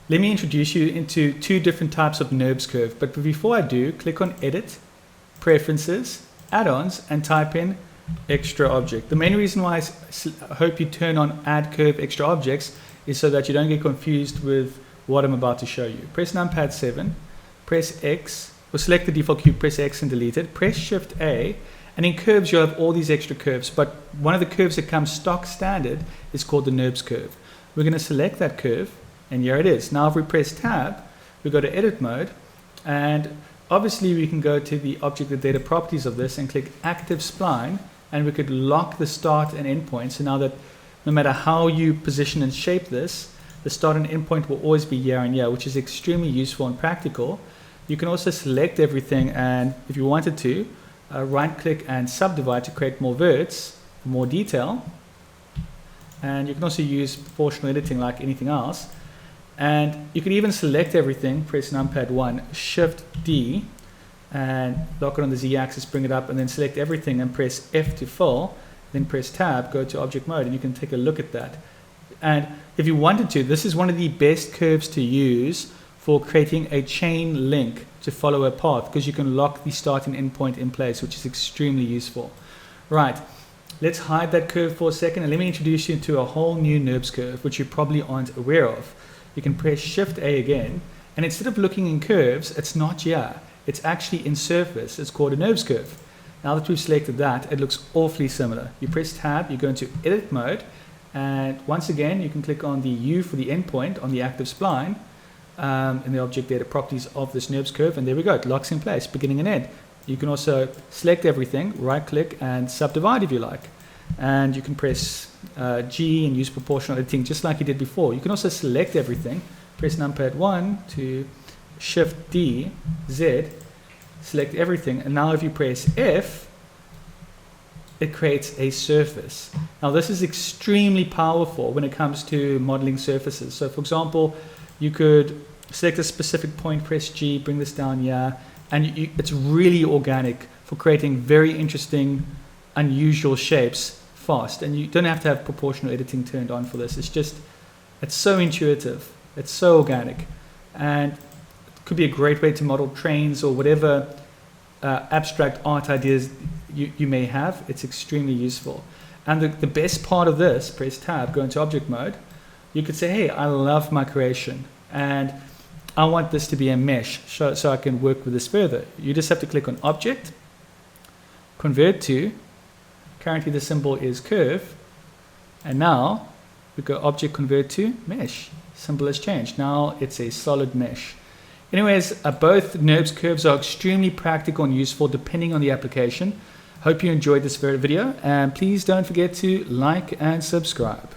let me introduce you into two different types of Nurbs curve. But before I do, click on Edit, Preferences, Add-ons, and type in Extra Object. The main reason why I hope you turn on Add Curve Extra Objects is so that you don't get confused with what I'm about to show you. Press numpad 7, press X, or select the default cube, press X and delete it, press Shift A, and in curves you have all these extra curves, but one of the curves that comes stock standard is called the Nurbs curve. We're going to select that curve, and here it is. Now if we press Tab, we go to Edit Mode, and obviously we can go to the object and data properties of this and click Active Spline, and we could lock the start and end point. So now that no matter how you position and shape this, the start and end point will always be here and here, which is extremely useful and practical. You can also select everything, and if you wanted to, right click and subdivide to create more verts, more detail. And you can also use proportional editing like anything else. And you can even select everything, press numpad 1, Shift D, and lock it on the Z axis, bring it up, and then select everything and press F to fill, then press Tab, go to object mode, and you can take a look at that. And if you wanted to, this is one of the best curves to use for creating a chain link to follow a path, because you can lock the start and end point in place, which is extremely useful. Right, let's hide that curve for a second, and let me introduce you to a whole new Nurbs curve, which you probably aren't aware of. You can press Shift A again, and instead of looking in curves, it's not here. It's actually in surface. It's called a Nurbs curve. Now that we've selected that, it looks awfully similar. You press Tab, you go into Edit Mode, and once again, you can click on the U for the endpoint on the active spline, in the object data properties of this Nurbs curve, and there we go, it locks in place, beginning and end. You can also select everything, right click and subdivide if you like, and you can press G and use proportional editing just like you did before. You can also select everything, press numpad 1 to Shift D, Z, select everything, and now if you press F, it creates a surface. Now this is extremely powerful when it comes to modeling surfaces. So for example, you could select a specific point, press G, bring this down here, and it's really organic for creating very interesting, unusual shapes fast. And you don't have to have proportional editing turned on for this. It's so intuitive, it's so organic, and it could be a great way to model trains or whatever abstract art ideas you may have. It's extremely useful. And the best part of this, press Tab, go into object mode. You could say, hey, I love my creation and I want this to be a mesh so I can work with this further. You just have to click on Object, Convert to, currently the symbol is Curve, and now we go Object, Convert to Mesh. Symbol has changed. Now it's a solid mesh. Anyways, both Nurbs curves are extremely practical and useful depending on the application. Hope you enjoyed this video, and please don't forget to like and subscribe.